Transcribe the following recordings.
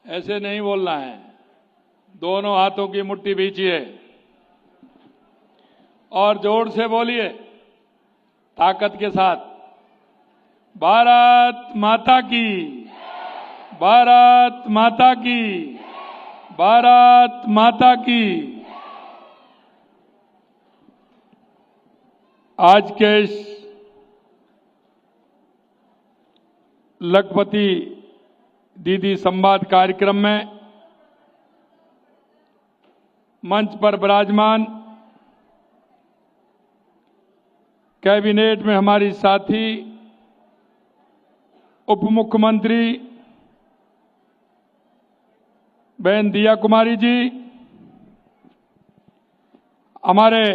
ऐसे नहीं बोलना है, दोनों हाथों की मुट्ठी भींचिए और जोर से बोलिए, ताकत के साथ। भारत माता की, भारत माता की, भारत माता की। आज के इस लखपति दीदी संवाद कार्यक्रम में मंच पर विराजमान कैबिनेट में हमारी साथी उप मुख्यमंत्री बहन दिया कुमारी जी, हमारे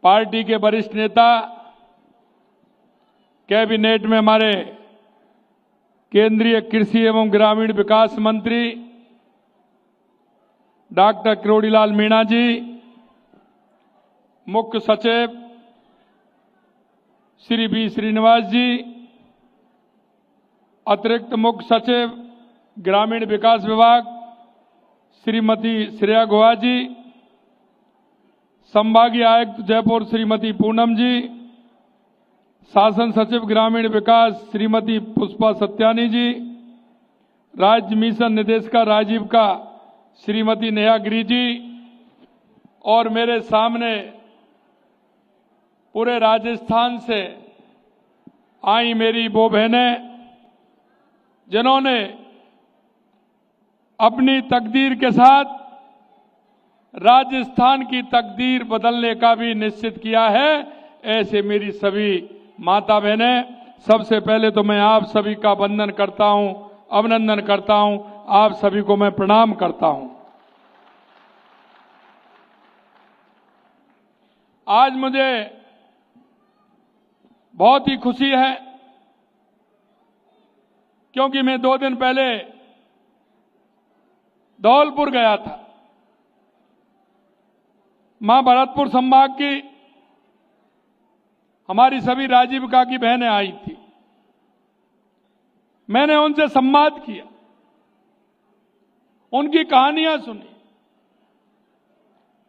पार्टी के वरिष्ठ नेता, कैबिनेट में हमारे केंद्रीय कृषि एवं ग्रामीण विकास मंत्री डॉक्टर किरोड़ीलाल मीणा जी, मुख्य सचिव श्री बी श्रीनिवास जी, अतिरिक्त मुख्य सचिव ग्रामीण विकास विभाग श्रीमती श्रेया गुहा जी, संभागीय आयुक्त जयपुर श्रीमती पूनम जी, शासन सचिव ग्रामीण विकास श्रीमती पुष्पा सत्यानी जी, राज्य मिशन निदेशिका राजीव का श्रीमती नेहा गिरी जी, और मेरे सामने पूरे राजस्थान से आई मेरी वो बहनें जिन्होंने अपनी तकदीर के साथ राजस्थान की तकदीर बदलने का भी निश्चित किया है। ऐसे मेरी सभी माता बहनें, सबसे पहले तो मैं आप सभी का वंदन करता हूं, अभिनंदन करता हूं, आप सभी को मैं प्रणाम करता हूं। आज मुझे बहुत ही खुशी है क्योंकि मैं 2 दिन पहले धौलपुर गया था। मां भरतपुर संभाग की हमारी सभी राजीविका की बहनें आई थी। मैंने उनसे संवाद किया, उनकी कहानियां सुनी,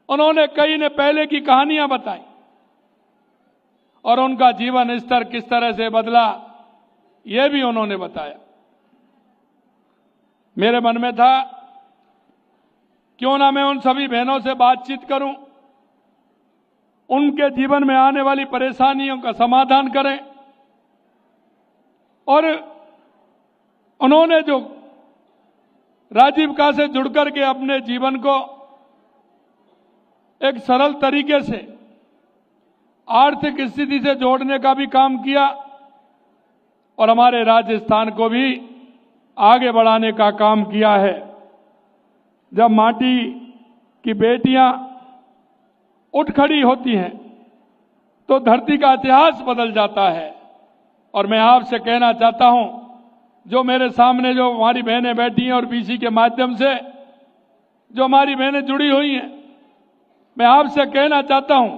उन्होंने कई ने पहले की कहानियां बताई और उनका जीवन स्तर किस तरह से बदला यह भी उन्होंने बताया। मेरे मन में था क्यों ना मैं उन सभी बहनों से बातचीत करूं, उनके जीवन में आने वाली परेशानियों का समाधान करें। और उन्होंने जो राजीविका से जुड़कर के अपने जीवन को एक सरल तरीके से आर्थिक स्थिति से जोड़ने का भी काम किया और हमारे राजस्थान को भी आगे बढ़ाने का काम किया है। जब माटी की बेटियां उठ खड़ी होती हैं तो धरती का इतिहास बदल जाता है। और मैं आपसे कहना चाहता हूं, जो मेरे सामने जो हमारी बहनें बैठी हैं और बीसी के माध्यम से जो हमारी बहनें जुड़ी हुई हैं, मैं आपसे कहना चाहता हूं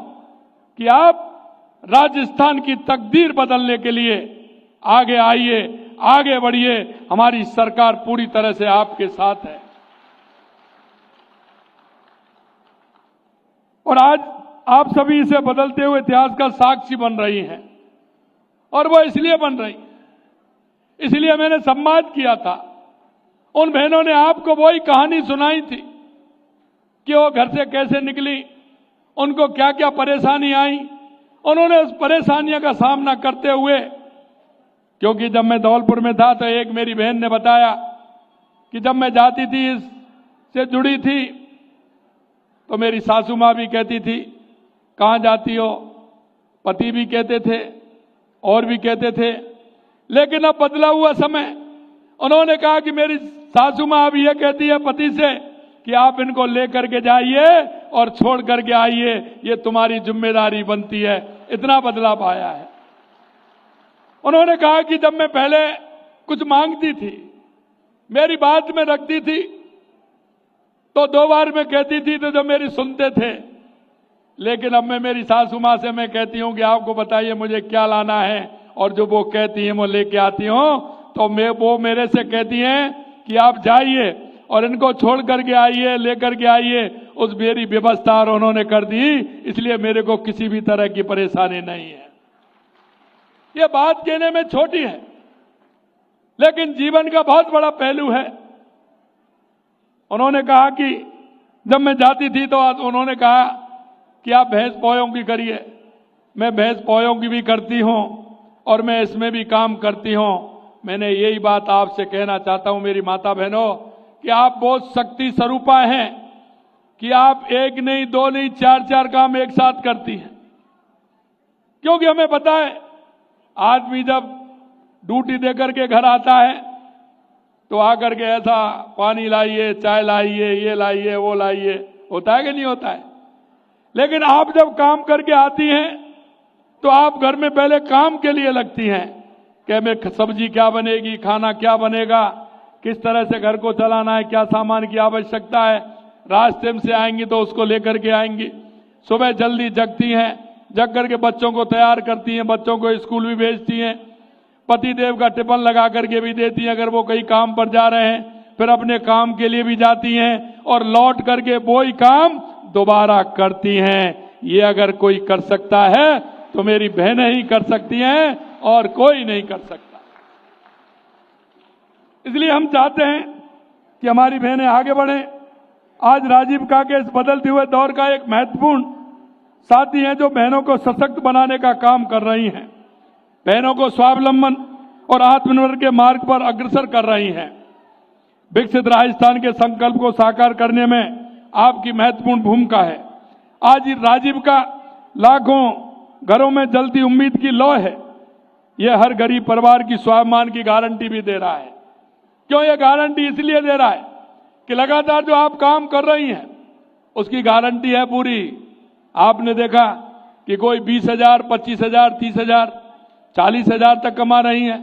कि आप राजस्थान की तकदीर बदलने के लिए आगे आइए, आगे बढ़िए। हमारी सरकार पूरी तरह से आपके साथ है। और आज आप सभी इसे बदलते हुए इतिहास का साक्षी बन रही हैं और वो इसलिए बन रही, इसलिए मैंने संवाद किया था। उन बहनों ने आपको वही कहानी सुनाई थी कि वो घर से कैसे निकली, उनको क्या क्या परेशानी आई। उन्होंने उस परेशानियों का सामना करते हुए, क्योंकि जब मैं धौलपुर में था तो एक मेरी बहन ने बताया कि जब मैं जाती थी इससे जुड़ी थी तो मेरी सासू माँ भी कहती थी कहाँ जाती हो, पति भी कहते थे और भी कहते थे। लेकिन अब बदला हुआ समय, उन्होंने कहा कि मेरी सासू माँ अब यह कहती है पति से कि आप इनको लेकर के जाइए और छोड़ करके आइए, ये तुम्हारी जिम्मेदारी बनती है। इतना बदलाव आया है। उन्होंने कहा कि जब मैं पहले कुछ मांगती थी, मेरी बात में रखती थी तो 2 बार मैं कहती थी तो जो मेरी सुनते थे, लेकिन अब मैं मेरी सासू माँ से मैं कहती हूं कि आपको बताइए मुझे क्या लाना है, और जो वो कहती हैं वो लेके आती हूं। तो वो मेरे से कहती हैं कि आप जाइए और इनको छोड़ करके आइए, लेकर के आइए। उस मेरी व्यवस्था और उन्होंने कर दी, इसलिए मेरे को किसी भी तरह की परेशानी नहीं है। ये बात कहने में छोटी है, लेकिन जीवन का बहुत बड़ा पहलू है। उन्होंने कहा कि जब मैं जाती थी तो उन्होंने कहा कि आप भैंस पोयों की करिए। मैं भैंस पोयों की भी करती हूं और मैं इसमें भी काम करती हूं। मैंने यही बात आपसे कहना चाहता हूं मेरी माता बहनों, कि आप बहुत शक्ति स्वरूपा हैं कि आप एक नहीं, दो नहीं, चार चार काम एक साथ करती हैं। क्योंकि हमें पता है आदमी जब ड्यूटी देकर के घर आता है तो आकर के ऐसा पानी लाइए, चाय लाइए, ये लाइए, वो लाइए, होता है कि नहीं होता है। लेकिन आप जब काम करके आती हैं तो आप घर में पहले काम के लिए लगती हैं कि मैं सब्जी क्या बनेगी, खाना क्या बनेगा, किस तरह से घर को चलाना है, क्या सामान की आवश्यकता है। रास्ते में से आएंगी तो उसको लेकर के आएंगी। सुबह जल्दी जगती हैं, जग करके बच्चों को तैयार करती हैं, बच्चों को स्कूल भी भेजती हैं, पति देव का टिफिन लगा करके भी देती हैं अगर वो कहीं काम पर जा रहे हैं। फिर अपने काम के लिए भी जाती हैं और लौट करके वही काम दोबारा करती हैं। ये अगर कोई कर सकता है तो मेरी बहनें ही कर सकती हैं और कोई नहीं कर सकता। इसलिए हम चाहते हैं कि हमारी बहनें आगे बढ़ें। आज राजीविका के इस बदलते हुए दौर का एक महत्वपूर्ण साथी हैं जो बहनों को सशक्त बनाने का काम कर रही हैं, बहनों को स्वावलंबन और आत्मनिर्भर के मार्ग पर अग्रसर कर रही हैं। विकसित राजस्थान के संकल्प को साकार करने में आपकी महत्वपूर्ण भूमिका है। आज राजीविका लाखों घरों में जलती उम्मीद की लौ है। यह हर गरीब परिवार की स्वाभिमान की गारंटी भी दे रहा है। क्यों ये गारंटी इसलिए दे रहा है कि लगातार जो आप काम कर रही हैं उसकी गारंटी है पूरी। आपने देखा कि कोई 20,000, 25,000, 30,000, 40,000 तक कमा रही हैं।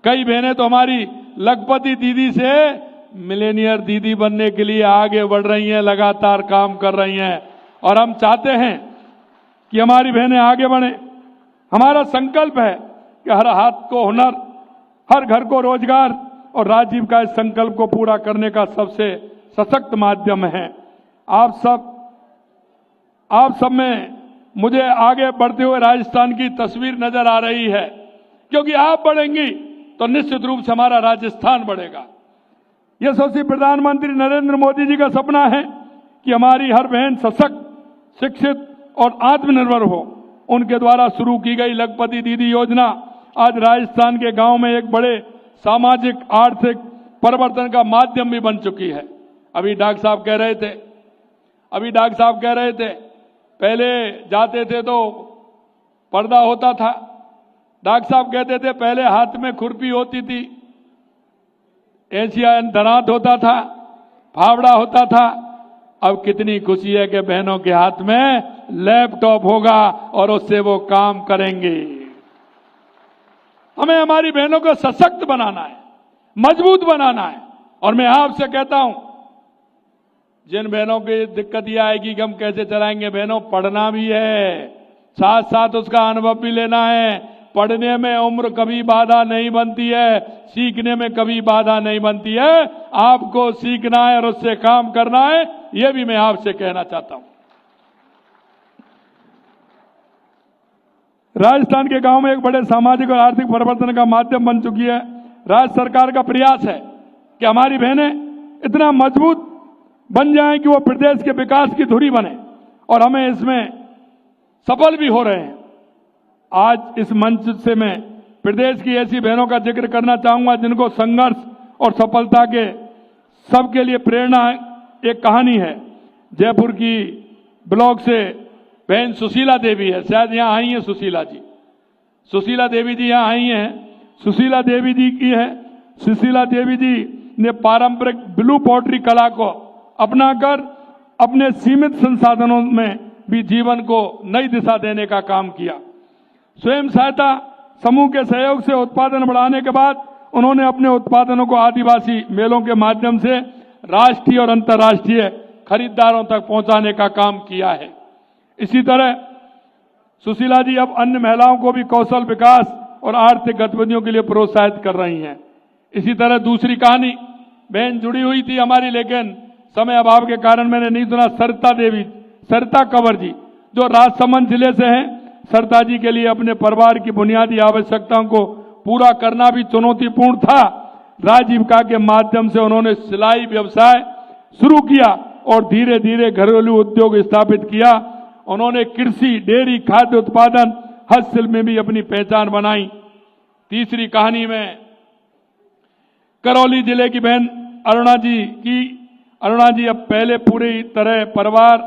कई बहनें तो हमारी लखपति दीदी से मिलेनियर दीदी बनने के लिए आगे बढ़ रही हैं, लगातार काम कर रही हैं। और हम चाहते हैं कि हमारी बहनें आगे बढ़ें। हमारा संकल्प है कि हर हाथ को हुनर, हर घर को रोजगार, और राजीविका इस संकल्प को पूरा करने का सबसे सशक्त माध्यम है। आप सब में मुझे आगे बढ़ते हुए राजस्थान की तस्वीर नजर आ रही है, क्योंकि आप बढ़ेंगी तो निश्चित रूप से हमारा राजस्थान बढ़ेगा। यशस्वी प्रधानमंत्री नरेंद्र मोदी जी का सपना है कि हमारी हर बहन सशक्त, शिक्षित और आत्मनिर्भर हो। उनके द्वारा शुरू की गई लखपति दीदी योजना आज राजस्थान के गांव में एक बड़े सामाजिक आर्थिक परिवर्तन का माध्यम भी बन चुकी है। अभी डॉक्टर साहब कह रहे थे पहले जाते थे तो पर्दा होता था। डॉक्टर साहब कहते थे पहले हाथ में खुरपी होती थी, एशिया दरांत होता था, फावड़ा होता था। अब कितनी खुशी है कि बहनों के हाथ में लैपटॉप होगा और उससे वो काम करेंगे। हमें हमारी बहनों को सशक्त बनाना है, मजबूत बनाना है। और मैं आपसे कहता हूं, जिन बहनों की दिक्कत यह आएगी कि हम कैसे चलाएंगे, बहनों पढ़ना भी है, साथ साथ उसका अनुभव भी लेना है। पढ़ने में उम्र कभी बाधा नहीं बनती है, सीखने में कभी बाधा नहीं बनती है। आपको सीखना है और उससे काम करना है, यह भी मैं आपसे कहना चाहता हूं। राजस्थान के गांव में एक बड़े सामाजिक और आर्थिक परिवर्तन का माध्यम बन चुकी है। राज्य सरकार का प्रयास है कि हमारी बहनें इतना मजबूत बन जाएं कि वो प्रदेश के विकास की धुरी बने, और हमें इसमें सफल भी हो रहे हैं। आज इस मंच से मैं प्रदेश की ऐसी बहनों का जिक्र करना चाहूंगा जिनको संघर्ष और सफलता के सबके लिए प्रेरणा एक कहानी है। जयपुर की ब्लॉक से बहन सुशीला देवी है, शायद यहां आई है सुशीला जी। सुशीला देवी जी यहां आई हैं। सुशीला देवी जी की है। सुशीला देवी जी ने पारंपरिक ब्लू पॉटरी कला को अपनाकर अपने सीमित संसाधनों में भी जीवन को नई दिशा देने का काम किया। स्वयं सहायता समूह के सहयोग से उत्पादन बढ़ाने के बाद उन्होंने अपने उत्पादनों को आदिवासी मेलों के माध्यम से राष्ट्रीय और अंतर्राष्ट्रीय खरीदारों तक पहुंचाने का काम किया है। इसी तरह सुशीला जी अब अन्य महिलाओं को भी कौशल विकास और आर्थिक गतिविधियों के लिए प्रोत्साहित कर रही हैं। इसी तरह दूसरी कहानी बहन जुड़ी हुई थी हमारी, लेकिन समय अभाव के कारण मैंने नहीं सुना। सरिता कंवर जी जो राजसमंद जिले से हैं, सरिता जी के लिए अपने परिवार की बुनियादी आवश्यकताओं को पूरा करना भी चुनौतीपूर्ण था। राजीविका के माध्यम से उन्होंने सिलाई व्यवसाय शुरू किया और धीरे धीरे घरेलू उद्योग स्थापित किया। उन्होंने कृषि, डेयरी, खाद्य उत्पादन, हस्तशिल्प में भी अपनी पहचान बनाई। तीसरी कहानी में करौली जिले की बहन अरुणा जी अब पहले पूरी तरह परिवार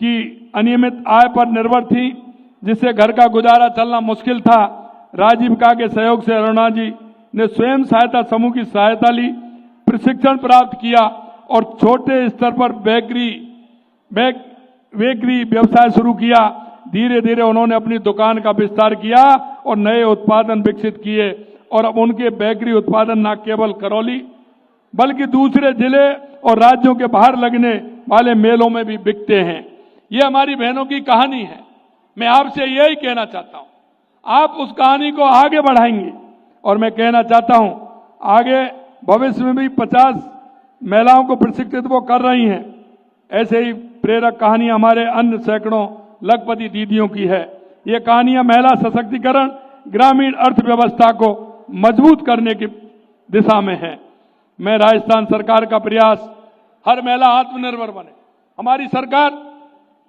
की अनियमित आय पर निर्भर थी, जिससे घर का गुजारा चलना मुश्किल था। राजीविका के सहयोग से अरुणा जी ने स्वयं सहायता समूह की सहायता ली, प्रशिक्षण प्राप्त किया और छोटे स्तर पर बेकरी व्यवसाय शुरू किया। धीरे धीरे उन्होंने अपनी दुकान का विस्तार किया और नए उत्पादन विकसित किए और अब उनके बेकरी उत्पादन न केवल करौली बल्कि दूसरे जिले और राज्यों के बाहर लगने वाले मेलों में भी बिकते हैं। ये हमारी बहनों की कहानी है। मैं आपसे यही कहना चाहता हूं, आप उस कहानी को आगे बढ़ाएंगे और मैं कहना चाहता हूं आगे भविष्य में भी 50 महिलाओं को प्रशिक्षित वो कर रही हैं। ऐसे ही प्रेरक कहानियां हमारे अन्य सैकड़ों लखपति दीदियों की है। ये कहानियां महिला सशक्तिकरण, ग्रामीण अर्थव्यवस्था को मजबूत करने की दिशा में है। मैं राजस्थान सरकार का प्रयास हर महिला आत्मनिर्भर बने। हमारी सरकार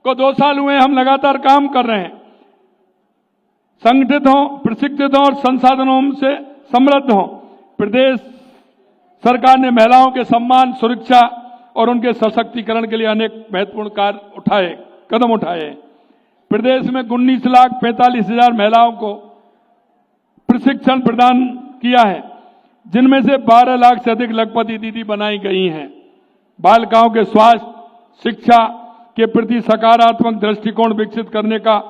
को 2 साल हुए, हम लगातार काम कर रहे हैं। संगठित हों, प्रशिक्षित हों और संसाधनों से समृद्ध हों। प्रदेश सरकार ने महिलाओं के सम्मान, सुरक्षा और उनके सशक्तिकरण के लिए अनेक महत्वपूर्ण कदम उठाए। प्रदेश में 19,45,000 महिलाओं को प्रशिक्षण प्रदान किया है, जिनमें से 12 लाख से अधिक लखपति दीदी बनाई गई हैं। बालिकाओं के स्वास्थ्य, शिक्षा के प्रति सकारात्मक दृष्टिकोण विकसित करने का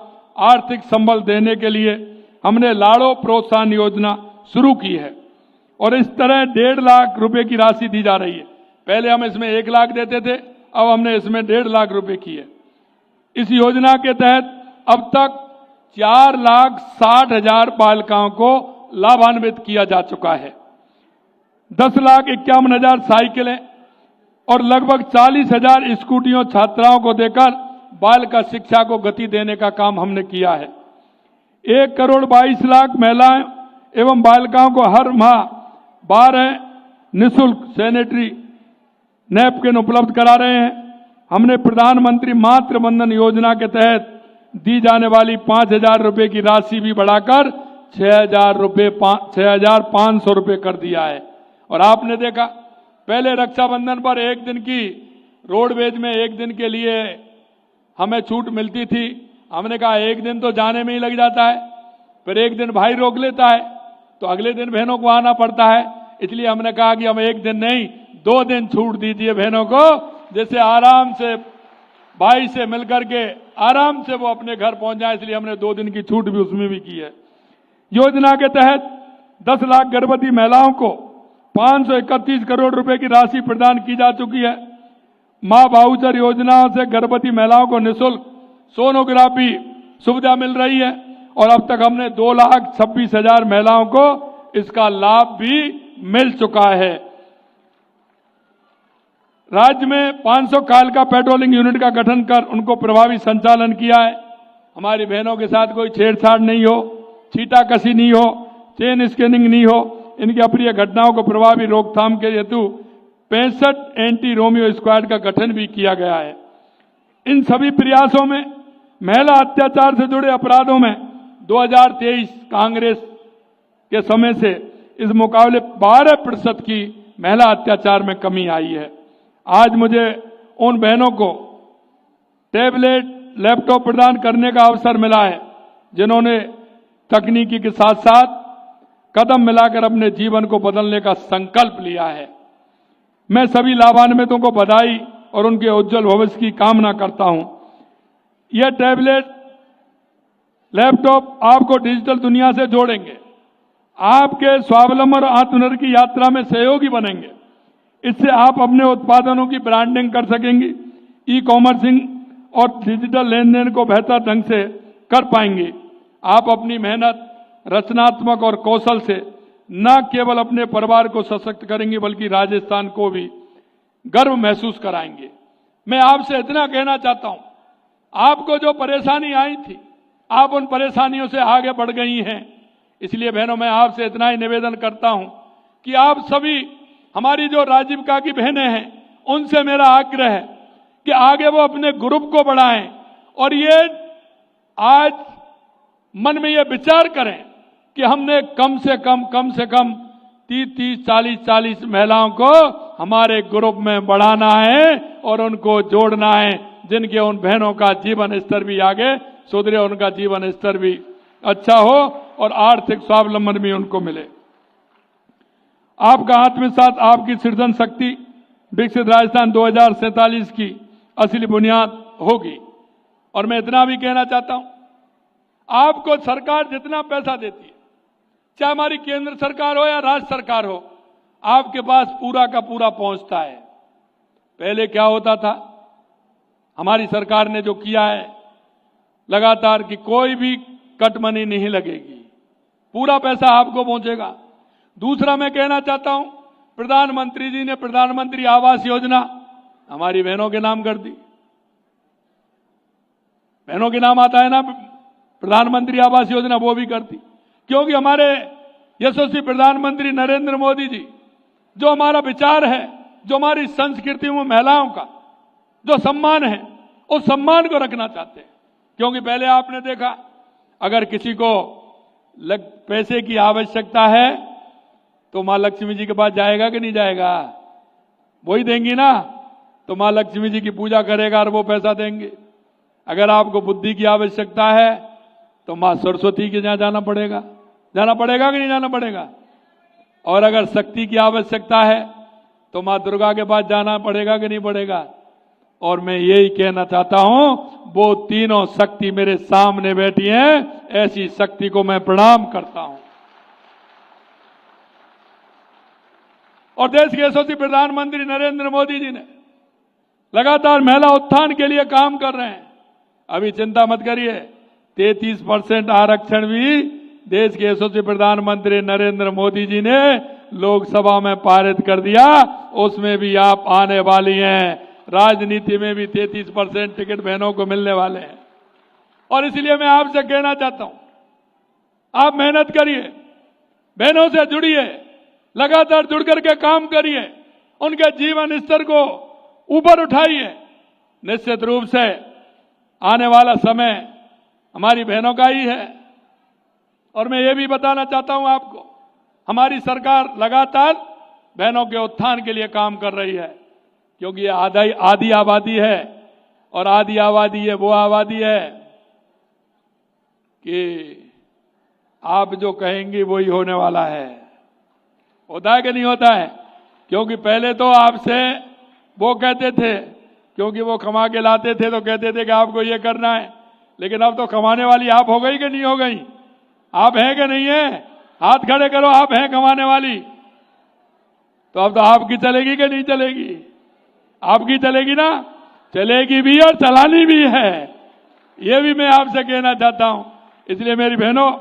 आर्थिक संबल देने के लिए हमने लाड़ो प्रोत्साहन योजना शुरू की है और इस तरह 1.5 लाख रुपए की राशि दी जा रही है। पहले हम इसमें 1 लाख देते थे, अब हमने इसमें 1.5 लाख रुपए की है। इस योजना के तहत अब तक 4,60,000 बालिकाओं को लाभान्वित किया जा चुका है। 10,51,000 साइकिलें और लगभग 40,000 स्कूटियों छात्राओं को देकर बालिका शिक्षा को गति देने का काम हमने किया है। 1,22,00,000 महिलाएं एवं बालिकाओं को हर माह 12 निःशुल्क सैनिटरी नैपकिन उपलब्ध करा रहे हैं। हमने प्रधानमंत्री मातृ वंदन योजना के तहत दी जाने वाली 5,000 रुपए की राशि भी बढ़ाकर 6,500 रुपए कर दिया है। और आपने देखा, पहले रक्षाबंधन पर 1 दिन की रोडवेज में 1 दिन के लिए हमें छूट मिलती थी। हमने कहा 1 दिन तो जाने में ही लग जाता है, फिर 1 दिन भाई रोक लेता है तो अगले दिन बहनों को आना पड़ता है। इसलिए हमने कहा कि हम 1 दिन नहीं 2 दिन छूट दीजिए बहनों को, जैसे आराम से भाई से मिलकर के आराम से वो अपने घर पहुंच जाए। इसलिए हमने 2 दिन की छूट भी उसमें भी की है। योजना के तहत 10 लाख गर्भवती महिलाओं को 531 करोड़ रुपए की राशि प्रदान की जा चुकी है। मां वाउचर योजना से गर्भवती महिलाओं को निःशुल्क सोनोग्राफी सुविधा मिल रही है और अब तक हमने 2,26,000 महिलाओं को इसका लाभ भी मिल चुका है। राज्य में 500 कालिका पेट्रोलिंग यूनिट का गठन कर उनको प्रभावी संचालन किया है। हमारी बहनों के साथ कोई छेड़छाड़ नहीं हो, छीटाकसी नहीं हो, चेन स्कैनिंग नहीं हो। इनकी अप्रिय घटनाओं को प्रभावी रोकथाम के हेतु 65 एंटी रोमियो स्क्वाड का गठन भी किया गया है। इन सभी प्रयासों में महिला अत्याचार से जुड़े अपराधों में 2023 कांग्रेस के समय से इस मुकाबले 12% की महिला अत्याचार में कमी आई है। आज मुझे उन बहनों को टैबलेट, लैपटॉप प्रदान करने का अवसर मिला है जिन्होंने तकनीकी के साथ साथ कदम मिलाकर अपने जीवन को बदलने का संकल्प लिया है। मैं सभी लाभान्वितों को बधाई और उनके उज्जवल भविष्य की कामना करता हूं। यह टैबलेट, लैपटॉप आपको डिजिटल दुनिया से जोड़ेंगे, आपके स्वावलंबन और आत्मनिर्भर की यात्रा में सहयोगी बनेंगे। इससे आप अपने उत्पादनों की ब्रांडिंग कर सकेंगे, ई-कॉमर्सिंग और डिजिटल लेन देन को बेहतर ढंग से कर पाएंगे। आप अपनी मेहनत, रचनात्मक और कौशल से न केवल अपने परिवार को सशक्त करेंगे बल्कि राजस्थान को भी गर्व महसूस कराएंगे। मैं आपसे इतना कहना चाहता हूं, आपको जो परेशानी आई थी, आप उन परेशानियों से आगे बढ़ गई हैं। इसलिए बहनों, मैं आपसे इतना ही निवेदन करता हूं कि आप सभी, हमारी जो राजीविका की बहनें हैं, उनसे मेरा आग्रह है कि आगे वो अपने ग्रुप को बढ़ाएं और ये आज मन में ये विचार करें कि हमने कम से कम 30, 40 महिलाओं को हमारे ग्रुप में बढ़ाना है और उनको जोड़ना है, जिनके उन बहनों का जीवन स्तर भी आगे सुधरे, उनका जीवन स्तर भी अच्छा हो और आर्थिक स्वावलंबन भी उनको मिले। आपका आत्मविश्वास, आपकी सृजन शक्ति विकसित राजस्थान 2047 की असली बुनियाद होगी। और मैं इतना भी कहना चाहता हूं, आपको सरकार जितना पैसा देती है, चाहे हमारी केंद्र सरकार हो या राज्य सरकार हो, आपके पास पूरा का पूरा पहुंचता है। पहले क्या होता था, हमारी सरकार ने जो किया है लगातार कि कोई भी कट मनी नहीं लगेगी, पूरा पैसा आपको पहुंचेगा। दूसरा मैं कहना चाहता हूं, प्रधानमंत्री जी ने प्रधानमंत्री आवास योजना हमारी बहनों के नाम कर दी। बहनों के नाम आता है ना प्रधानमंत्री आवास योजना, वो भी कर दी, क्योंकि हमारे यशस्वी प्रधानमंत्री नरेंद्र मोदी जी, जो हमारा विचार है, जो हमारी संस्कृति में महिलाओं का जो सम्मान है, उस सम्मान को रखना चाहते हैं। क्योंकि पहले आपने देखा, अगर किसी को पैसे की आवश्यकता है तो मां लक्ष्मी जी के पास जाएगा कि नहीं जाएगा? वही देंगी ना, तो मां लक्ष्मी जी की पूजा करेगा और वो पैसा देंगे। अगर आपको बुद्धि की आवश्यकता है तो मां सरस्वती के यहां जाना पड़ेगा कि नहीं जाना पड़ेगा? और अगर शक्ति की आवश्यकता है तो मां दुर्गा के पास जाना पड़ेगा कि नहीं पड़ेगा? और मैं यही कहना चाहता हूं, वो तीनों शक्ति मेरे सामने बैठी हैं, ऐसी शक्ति को मैं प्रणाम करता हूं। और देश के यशस्वी प्रधानमंत्री नरेंद्र मोदी जी ने लगातार महिला उत्थान के लिए काम कर रहे हैं। अभी चिंता मत करिए, 33% आरक्षण भी देश के यशस्वी प्रधानमंत्री नरेंद्र मोदी जी ने लोकसभा में पारित कर दिया। उसमें भी आप आने वाली हैं। राजनीति में भी 33% टिकट बहनों को मिलने वाले हैं। और इसलिए मैं आपसे कहना चाहता हूं, आप मेहनत करिए, बहनों से जुड़िए, लगातार जुड़ करके काम करिए, उनके जीवन स्तर को ऊपर उठाइए। निश्चित रूप से आने वाला समय हमारी बहनों का ही है। और मैं ये भी बताना चाहता हूं आपको, हमारी सरकार लगातार बहनों के उत्थान के लिए काम कर रही है, क्योंकि ये आधी आबादी है, और आधी आबादी है वो आबादी है कि आप जो कहेंगे वही होने वाला है। होता है कि नहीं होता है? क्योंकि पहले तो आपसे वो कहते थे, क्योंकि वो कमा के लाते थे तो कहते थे कि आपको ये करना है, लेकिन अब तो कमाने वाली आप हो गई कि नहीं हो गई? आप हैं कि नहीं है? हाथ खड़े करो, आप हैं कमाने वाली। तो अब तो आपकी चलेगी कि नहीं चलेगी? आपकी चलेगी ना? चलेगी भी और चलानी भी है। ये भी मैं आपसे कहना चाहता हूं। इसलिए मेरी बहनों,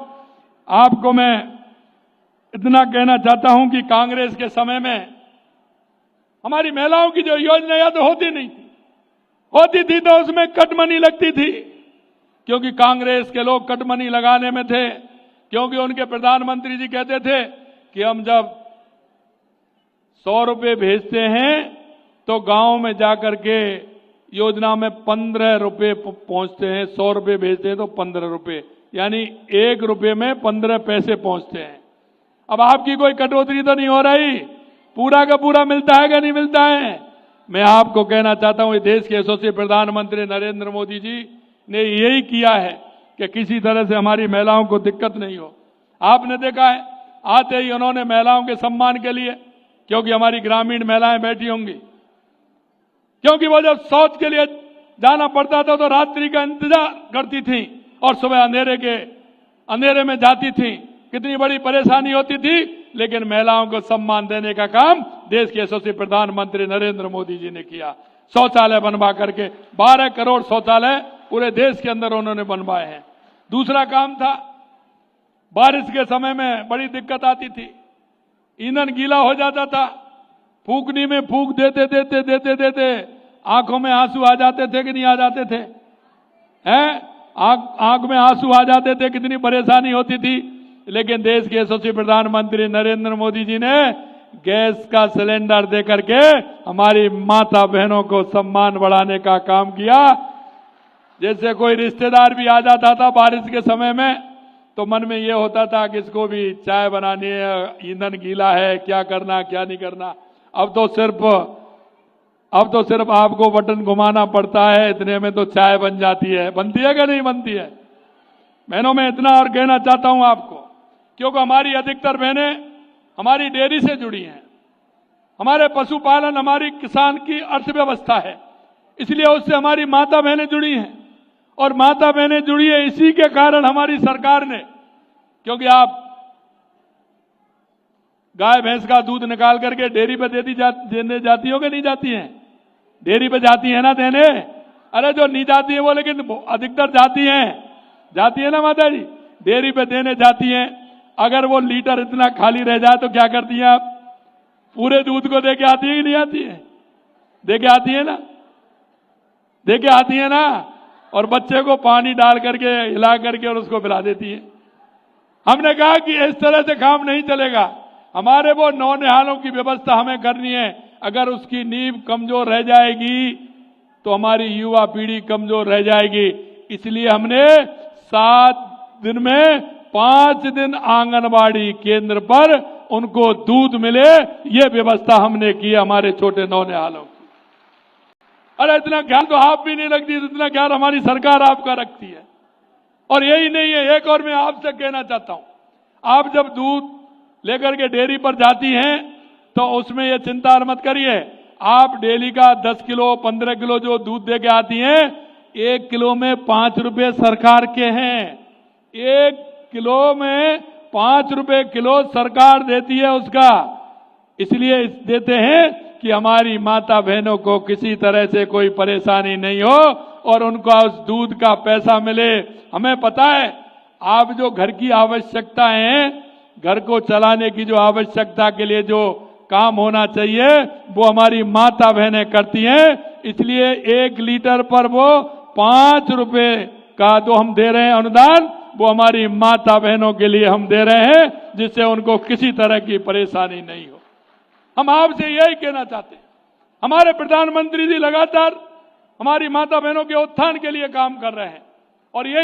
आपको मैं इतना कहना चाहता हूं कि कांग्रेस के समय में हमारी महिलाओं की जो योजनाएं तो होती नहीं थी, होती थी तो उसमें कटमनी लगती थी, क्योंकि कांग्रेस के लोग कटमनी लगाने में थे। क्योंकि उनके प्रधानमंत्री जी कहते थे कि हम जब 100 रुपए भेजते हैं तो गांव में जाकर के योजना में 15 रुपए पहुंचते हैं, 100 रुपए भेजते हैं तो 15 रुपए, यानी 1 रुपए में 15 पैसे पहुंचते हैं। अब आपकी कोई कटौती तो नहीं हो रही, पूरा का पूरा मिलता है कि नहीं मिलता है? मैं आपको कहना चाहता हूं, देश के यशस्वी प्रधानमंत्री नरेंद्र मोदी जी ने यही किया है कि किसी तरह से हमारी महिलाओं को दिक्कत नहीं हो। आपने देखा है, आते ही उन्होंने महिलाओं के सम्मान के लिए, क्योंकि हमारी ग्रामीण महिलाएं बैठी होंगी, क्योंकि वो जब शौच के लिए जाना पड़ता था तो रात्रि का इंतजार करती थी और सुबह अंधेरे में जाती थी, कितनी बड़ी परेशानी होती थी, लेकिन महिलाओं को सम्मान देने का काम देश के यशस्वी प्रधानमंत्री नरेंद्र मोदी जी ने किया। शौचालय बनवा करके 12 करोड़ शौचालय पूरे देश के अंदर उन्होंने बनवाए हैं। दूसरा काम था, बारिश के समय में बड़ी दिक्कत आती थी, ईंधन गीला हो जाता था, फूकनी में फूक देते देते देते देते आंखों में आंसू आ जाते थे कि नहीं आ जाते थे? हैं? आंख में आंसू आ जाते थे, कितनी परेशानी होती थी। लेकिन देश के यशस्वी प्रधानमंत्री नरेंद्र मोदी जी ने गैस का सिलेंडर दे करके हमारी माता बहनों को सम्मान बढ़ाने का काम किया। जैसे कोई रिश्तेदार भी आ जाता था बारिश के समय में, तो मन में ये होता था कि इसको भी चाय बनानी है, ईंधन गीला है, क्या करना क्या नहीं करना। अब तो सिर्फ आपको बटन घुमाना पड़ता है, इतने में तो चाय बन जाती है। बनती है कि नहीं बनती है? बहनों, मैं इतना और कहना चाहता हूं आपको, क्योंकि हमारी अधिकतर बहनें हमारी डेयरी से जुड़ी हैं, हमारे पशुपालन, हमारी किसान की अर्थव्यवस्था है, इसलिए उससे हमारी माता बहनें जुड़ी हैं। और माता बहनें जुड़ी है इसी के कारण हमारी सरकार ने, क्योंकि आप गाय भैंस का दूध निकाल करके डेयरी पे देने जाती हो कि नहीं जाती हैं? डेयरी पे जाती है ना देने। अरे जो नहीं जाती है वो लेकिन अधिकतर जाती है ना माता जी, डेयरी पे देने जाती हैं। अगर वो लीटर इतना खाली रह जाए तो क्या करती हैं आप? पूरे दूध को दे के आती है कि नहीं आती है? दे के आती है ना, दे के आती है ना। और बच्चे को पानी डाल करके हिला करके और उसको पिला देती है। हमने कहा कि इस तरह से काम नहीं चलेगा, हमारे वो नौनिहालों की व्यवस्था हमें करनी है। अगर उसकी नींव कमजोर रह जाएगी तो हमारी युवा पीढ़ी कमजोर रह जाएगी। इसलिए हमने 7 दिन में 5 दिन आंगनबाड़ी केंद्र पर उनको दूध मिले, ये व्यवस्था हमने की हमारे छोटे नौनिहालों की। अरे इतना ख्याल तो आप भी नहीं रखती, इतना ख्याल हमारी सरकार आपका रखती है। और यही नहीं है, एक और मैं आपसे कहना चाहता हूं, आप जब दूध लेकर के डेयरी पर जाती हैं तो उसमें ये चिंता मत करिए, आप डेली का 10 किलो 15 किलो जो दूध दे के आती हैं, 1 किलो में 5 रुपए सरकार के हैं। 1 किलो में 5 रुपए किलो सरकार देती है उसका। इसलिए देते हैं कि हमारी माता बहनों को किसी तरह से कोई परेशानी नहीं हो और उनको उस दूध का पैसा मिले। हमें पता है आप जो घर की आवश्यकताएं हैं, घर को चलाने की जो आवश्यकता के लिए जो काम होना चाहिए वो हमारी माता बहनें करती हैं। इसलिए 1 लीटर पर वो 5 रुपए का जो हम दे रहे हैं अनुदान, वो हमारी माता बहनों के लिए हम दे रहे हैं, जिससे उनको किसी तरह की परेशानी नहीं हो। हम आपसे यही कहना चाहते हैं, हमारे प्रधानमंत्री जी लगातार हमारी माता बहनों के उत्थान के लिए काम कर रहे हैं और ये